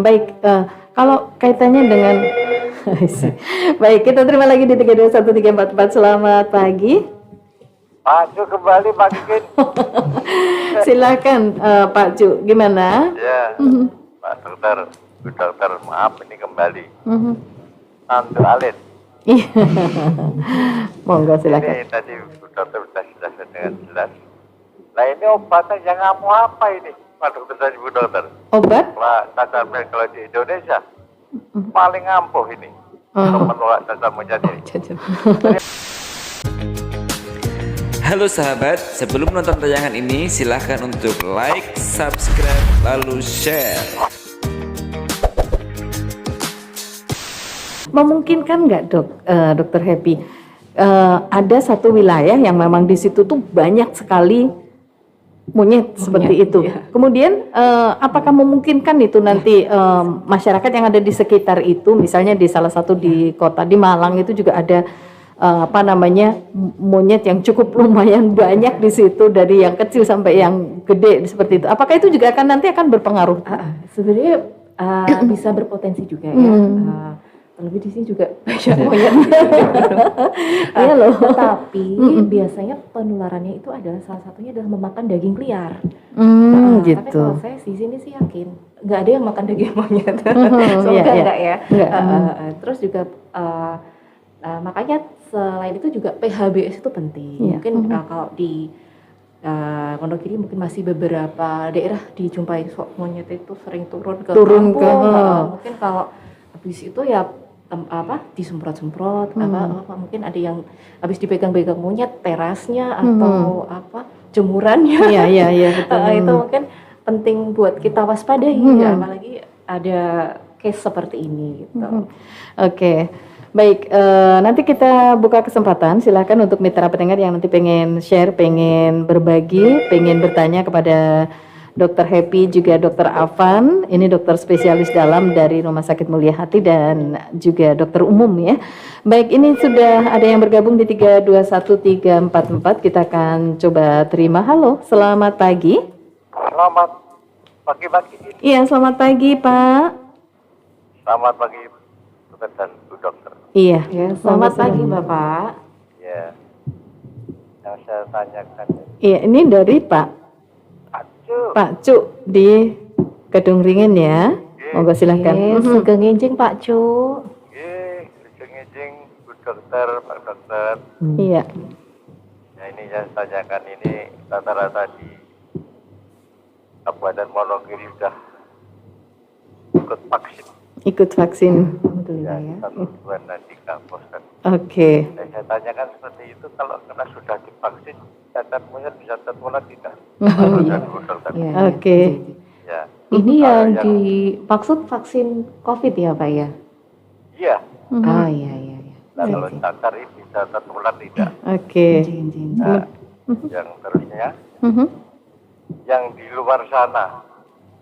Baik, kalau kaitannya dengan baik, kita terima lagi di 321344. Selamat pagi. Pak Cu kembali Pak Kikin. Silakan Pak Cu, gimana? Ya, Pak Dokter, Bu Dokter, maaf ini kembali. Antu Alit. Iya. Monggo silakan. Ini tadi Bu Dokter sudah jelaskan dengan jelas. Nah ini obatnya yang kamu apa ini, Pak Dokter dan Bu Dokter? Obat? Pak cacar monyet kalau di Indonesia paling ampuh ini untuk menolak cacar monyet ini. Halo sahabat, sebelum menonton tayangan ini silahkan untuk like, subscribe, lalu share. Memungkinkan nggak Dokter Happy? Ada satu wilayah yang memang di situ tuh banyak sekali monyet seperti itu. Iya. Kemudian apakah memungkinkan itu nanti masyarakat yang ada di sekitar itu, misalnya di salah satu di kota di Malang itu juga ada monyet yang cukup lumayan banyak di situ, dari yang kecil sampai yang gede seperti itu. Apakah itu juga nanti akan berpengaruh? Sebenarnya bisa berpotensi juga ya. Lebih di sini juga banyak monyet. Iya loh. Tetapi biasanya penularannya itu adalah salah satunya adalah memakan daging liar. Gitu. Tapi kalau saya di sini sih yakin nggak ada yang makan daging monyet. Semoga enggak ya. Terus juga makanya selain itu juga PHBS itu penting. Mungkin kalau di Wonogiri mungkin masih beberapa daerah dijumpai monyet itu sering turun ke kampung. Mungkin kalau habis itu ya disemprot-semprot, mungkin ada yang habis dipegang-pegang monyet terasnya atau jemurannya. Iya betul. Itu mungkin penting buat kita waspadai, apalagi ada case seperti ini gitu. Oke. Baik, nanti kita buka kesempatan, silakan untuk mitra pendengar yang nanti pengen share, pengen berbagi, pengen bertanya kepada Dokter Happy juga Dokter Afan. Ini dokter spesialis dalam dari Rumah Sakit Mulia Hati dan juga dokter umum ya. Baik, ini sudah ada yang bergabung di 321344. Kita akan coba terima. Halo, selamat pagi. Selamat pagi. Iya, selamat pagi Pak. Selamat pagi Dokter dan Bu Dokter. Iya, selamat pagi Bapak. Ya, yang saya tanyakan. Iya, ini dari Pak Cu di Kedung Ringin ya. Monggo silahkan. Sugeng enjing Pak Cu. Sugeng enjing Bu Dokter, Pak Dokter. Iya. Ya ini yang saya tanyakan ini rata-rata di Kabupaten Wonogiri sudah ikut vaksin. Alhamdulillah ya. 1 bulan nanti kampus kan. Oke. Saya tanyakan seperti itu, kalau kena sudah divaksin cacar monyet bisa tertular tidak? Oke. Ya. Ini yang dimaksud vaksin COVID ya Pak ya? Iya. Iya. Nah, kalau cacar ini bisa tertular tidak? Oke. Nah, yang terusnya, yang di luar sana,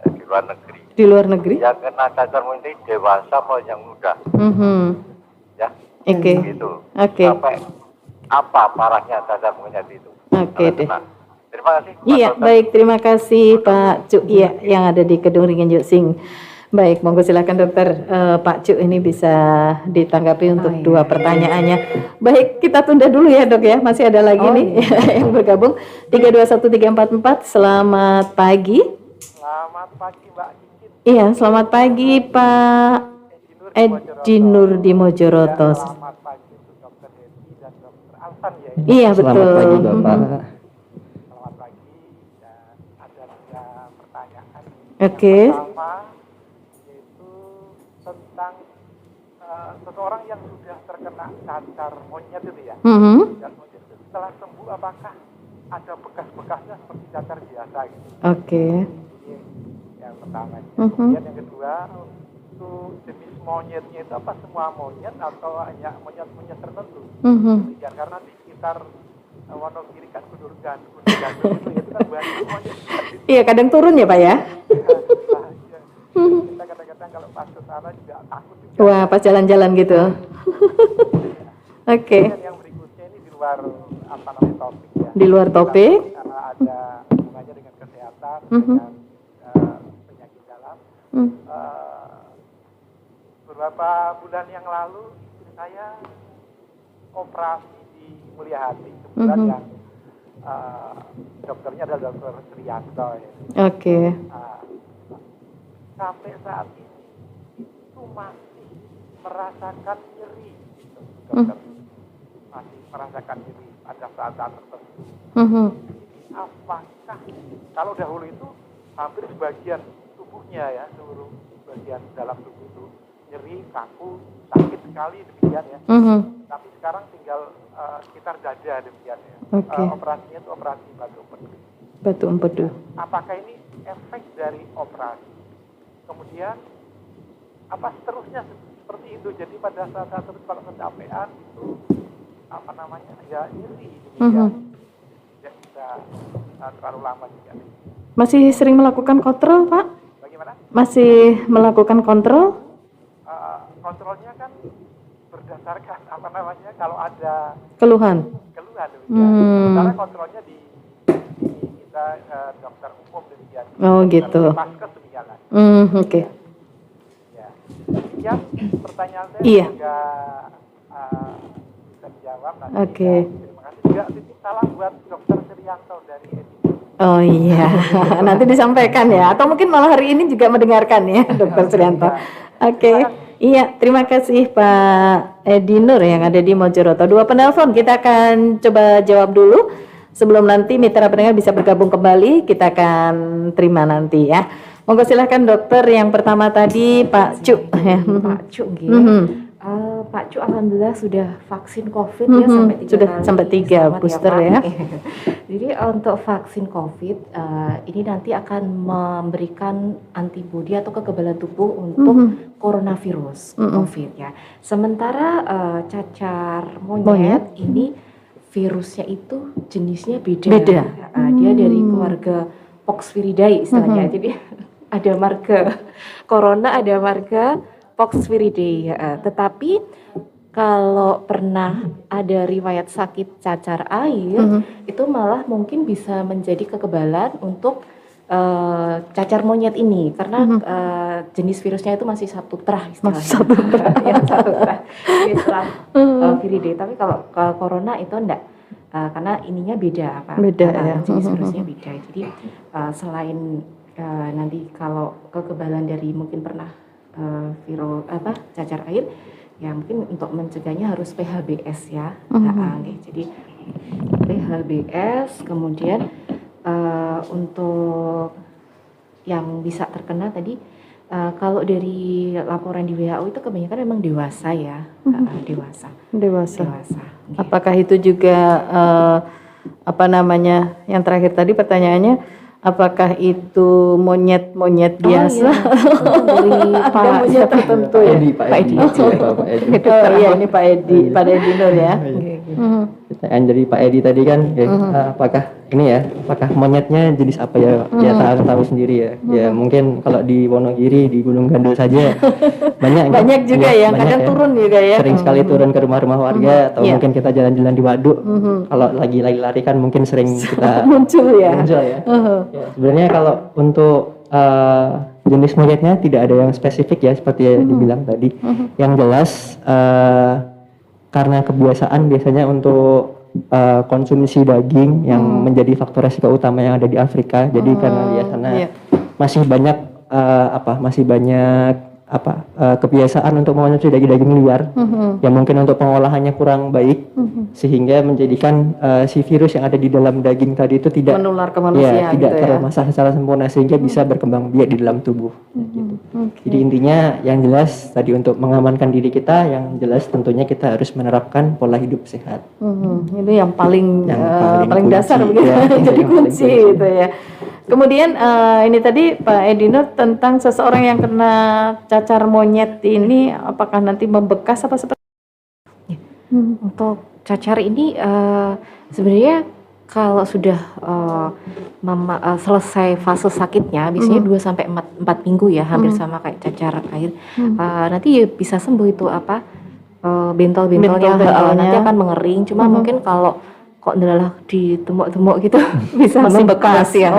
di luar negeri. Di luar negeri? Yang kena cacar monyet dewasa atau yang muda? Ya. Oke. Gitu. Oke. Sampai apa parahnya cacar monyet itu? Oke deh. Terima kasih. Iya, baik, terima kasih Pak Cu. Iya, yang ada di Kedung Ringin Juksing. Baik, monggo silakan dokter. Pak Cu ini bisa ditanggapi untuk dua pertanyaannya. Baik, kita tunda dulu ya dok ya. Masih ada lagi nih yang bergabung. 321344. Selamat pagi. Selamat pagi Mbak Kikit. Iya, selamat pagi Pak Edi Nur di Mojoroto. Selamat pagi untuk Dokter Happy dan Dokter Afan ya. Iya betul. Selamat pagi Bapak. Selamat pagi, dan ada 3 pertanyaan. Oke. Yang pertama yaitu tentang seseorang yang sudah terkena cacar monyet itu ya. Cacar monyet itu setelah sembuh apakah ada bekas-bekasnya seperti cacar biasa gitu? Oke. Ini yang pertama. Kemudian yang kedua, untuk jenis monyetnya itu apa semua monyet atau hanya monyet-monyet tertentu? Ya, karena di sekitar Wonogiri kan Gunung Gandul itu kan banyak monyet. Iya, kadang turun ya Pak ya. Kita kadang-kadang kalau pas ke sana juga takut juga. Wah, pas jalan-jalan gitu. Oke. Yang berikutnya ini di luar topik ya. Di luar topik. Karena ada hubungannya dengan kesehatan, dengan penyakit dalam. beberapa bulan yang lalu istri saya operasi di Mulia Hati, kebetulan yang dokternya adalah dokter Trianto ya. Oke. Sampai saat ini itu masih merasakan nyeri gitu, dokter. Masih merasakan nyeri pada saat-saat tertentu. Apakah kalau dahulu itu hampir sebagian tubuhnya ya, seluruh bagian dalam tubuh itu nyeri, kaku, sakit sekali demikian ya. Tapi sekarang tinggal sekitar dada demikian ya. Operasinya itu operasi batu empedu. Batu empedu. Apakah ini efek dari operasi? Kemudian apa seterusnya seperti itu? Jadi pada saat-saat terus kalau kecapean itu apa namanya ya nyeri demikian. Tidak bisa terlalu lama juga. Masih sering melakukan kontrol, Pak? Bagaimana? Masih melakukan kontrol? Kontrolnya kan berdasarkan apa namanya kalau ada Keluhan. demikian. Sementara kontrolnya di kita dokter umum demikian. Oh gitu. Paskes demikian lah. Oke. Ya. Demikian pertanyaan saya Iya. juga bisa dijawab nanti. Oke. Terima kasih juga titip salam buat dokter Srianto dari Edison. Oh iya, nanti disampaikan ya. Atau mungkin malah hari ini juga mendengarkan ya, Dokter Srianto. Oke, iya, terima kasih Pak Edi Nur yang ada di Mojoroto. 2 penelpon kita akan coba jawab dulu. Sebelum nanti mitra pendengar bisa bergabung kembali, kita akan terima nanti ya. Monggo silahkan dokter, yang pertama tadi Pak Cu. Pak Cu, Pak Cu alhamdulillah sudah vaksin COVID ya sampai 3 sudah kali. sampai 3 booster ya. Jadi untuk vaksin COVID ini nanti akan memberikan antibodi atau kekebalan tubuh untuk coronavirus COVID ya. Sementara cacar monyet ini virusnya itu jenisnya beda. Dia dari keluarga Poxviridae istilahnya. Jadi ada marga corona, ada marga Poxviridae. Tetapi kalau pernah ada riwayat sakit cacar air, itu malah mungkin bisa menjadi kekebalan untuk cacar monyet ini, karena jenis virusnya itu masih satu terah istilahnya. Satu terah. Viridae. Tapi kalau corona itu enggak, karena ininya beda, Pak. Beda ya. Jenis virusnya beda. Jadi selain nanti kalau kekebalan dari mungkin pernah virus cacar air, ya mungkin untuk mencegahnya harus PHBS ya. Jadi PHBS, kemudian untuk yang bisa terkena tadi, kalau dari laporan di WHO itu kebanyakan memang dewasa ya. Dewasa. Okay. Apakah itu juga apa namanya yang terakhir tadi pertanyaannya, apakah itu monyet-monyet biasa? Dari Pak monyet tertentu ya? Pak Edi. Oh iya, ini Pak Edi Nur ya. Pertanyaan dari Pak Edi tadi kan, apakah monyetnya jenis apa ya? Ya tahu sendiri ya. Ya mungkin kalau di Wonogiri di Gunung Gandul saja banyak juga ya, kadang turun juga ya. Sering sekali turun ke rumah-rumah warga, atau mungkin kita jalan-jalan di waduk. Kalau lagi lari kan mungkin sering kita muncul ya. Ya, sebenarnya kalau untuk jenis monyetnya tidak ada yang spesifik ya, seperti yang dibilang tadi. Yang jelas karena kebiasaan biasanya untuk konsumsi daging yang menjadi faktor resiko utama yang ada di Afrika. Jadi karena di sana masih banyak kebiasaan untuk mengonsumsi daging-daging liar yang mungkin untuk pengolahannya kurang baik, sehingga menjadikan si virus yang ada di dalam daging tadi itu tidak menular ke manusia, tidak termasak secara sempurna, sehingga bisa berkembang biak di dalam tubuh. Jadi intinya yang jelas tadi, untuk mengamankan diri kita, yang jelas tentunya kita harus menerapkan pola hidup sehat. Itu yang paling dasar begitu. Jadi kunci itu ya. Kemudian ini tadi Pak Edi Nur tentang seseorang yang kena cacar monyet ini, apakah nanti membekas apa seperti? Untuk cacar ini sebenarnya kalau sudah selesai fase sakitnya, biasanya 2 sampai 4 minggu ya, hampir sama kayak cacar air. Nanti ya bisa sembuh itu bentol-bentolnya nanti akan mengering. Cuma mungkin kalau kok adalah di temuk-temuk gitu bisa masih membekas ya.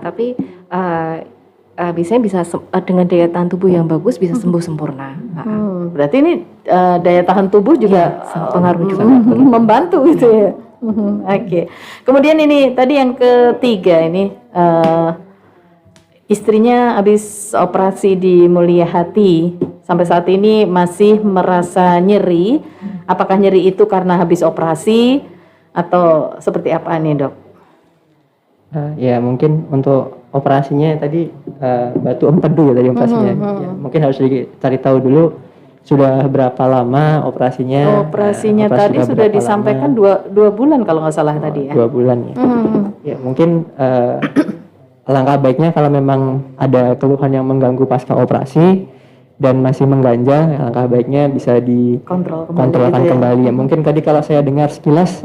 tapi biasanya bisa dengan daya tahan tubuh yang bagus bisa sembuh sempurna. Berarti ini daya tahan tubuh juga pengaruh juga membantu gitu ya. Oke. Kemudian ini tadi yang ketiga ini istrinya habis operasi di Mulia Hati. Sampai saat ini masih merasa nyeri. Apakah nyeri itu karena habis operasi atau seperti apa nih, Dok? Ya mungkin untuk operasinya tadi batu empedu ya tadi operasinya. Ya, mungkin harus dicari tahu dulu sudah berapa lama operasinya. Operasinya tadi sudah disampaikan 2 bulan kalau nggak salah tadi ya. 2 bulan ya. Ya mungkin langkah baiknya kalau memang ada keluhan yang mengganggu pasca operasi dan masih mengganjal, langkah baiknya bisa dikontrolkan kembali. Ya mungkin tadi kalau saya dengar sekilas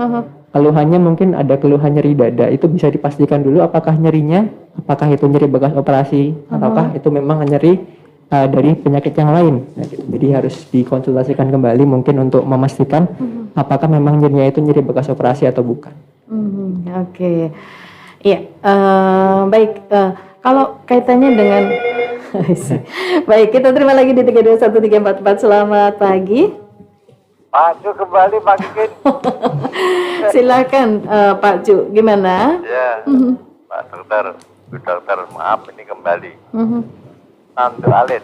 keluhannya mungkin ada keluhan nyeri dada, itu bisa dipastikan dulu apakah nyerinya, apakah itu nyeri bekas operasi ataukah itu memang nyeri dari penyakit yang lain. Nah, gitu. Jadi harus dikonsultasikan kembali mungkin untuk memastikan apakah memang nyerinya itu nyeri bekas operasi atau bukan. Oke. Iya, baik. Kalau kaitannya dengan baik, kita terima lagi di 321344. Selamat pagi. Pak Ju kembali Pak Kikin. Silakan Pak Ju, gimana? Ya, Pak dokter, maaf ini kembali. Nanti Alit.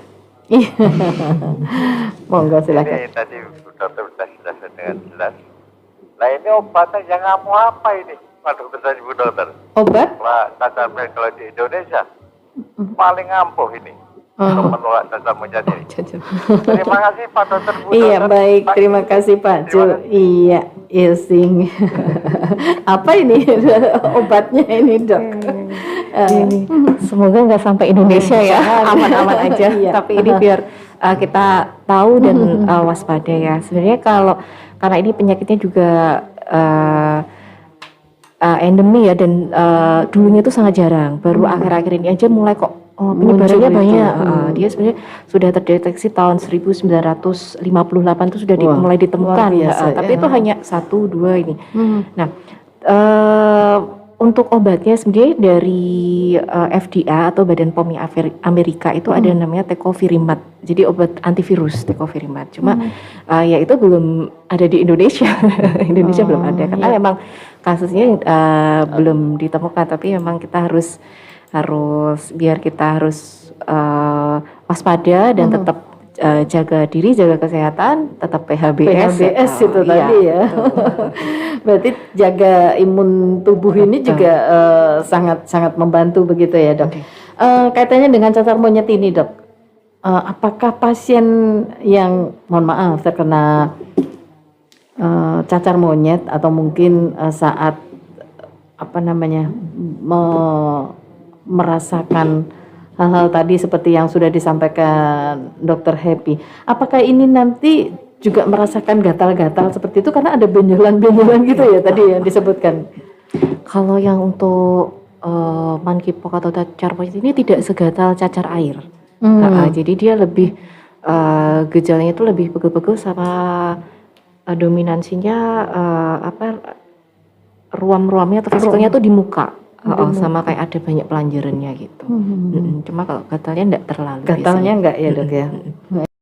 Monggo silakan. Ini tadi dokter sudah jelaskan dengan jelas. Nah ini obatnya yang kamu apa ini, Pak dokter dan Ibu dokter? Obat? Pak cacar monyet kalau di Indonesia paling ampuh ini. Untuk menolak cacar monyet ini. Terima kasih Pak dokter. Iya baik, terima kasih Pak Ju. Iya, Ilsing. Apa ini obatnya ini, Dok? Semoga nggak sampai Indonesia ya, aman-aman aja. Tapi ini biar kita tahu dan waspada ya. Sebenarnya karena ini penyakitnya juga endemi ya, dan dulunya itu sangat jarang. Baru akhir-akhir ini aja mulai kok penyebarannya banyak. Dia sebenarnya sudah terdeteksi tahun 1958 itu sudah mulai ditemukan. Tapi itu hanya 1-2 ini. Nah, untuk obatnya sebenarnya dari FDA atau Badan POM Amerika itu ada namanya tecovirimat. Jadi obat antivirus tecovirimat. Cuma ya itu belum ada di Indonesia. Indonesia belum ada karena memang kasusnya belum ditemukan. Tapi memang kita harus biar kita harus waspada dan tetap jaga diri, jaga kesehatan, tetap PHBS itu tadi ya. Berarti jaga imun tubuh ini juga sangat membantu begitu ya, Dok. Kaitannya dengan cacar monyet ini, Dok. Apakah pasien yang mohon maaf terkena cacar monyet atau mungkin saat merasakan hal-hal tadi seperti yang sudah disampaikan Dr. Happy, apakah ini nanti juga merasakan gatal-gatal seperti itu karena ada benjolan-benjolan gitu ya tadi yang disebutkan? Kalau yang untuk monkeypox atau cacar monyet ini tidak segatal cacar air. Jadi dia lebih gejalanya itu lebih pegel-pegel sama dominansinya ruam-ruamnya atau vesikelnya tuh di muka. Sama kayak ada banyak pelanjarannya gitu. Cuma kalau gatalnya enggak terlalu. Gatalnya enggak ya, Dok ya.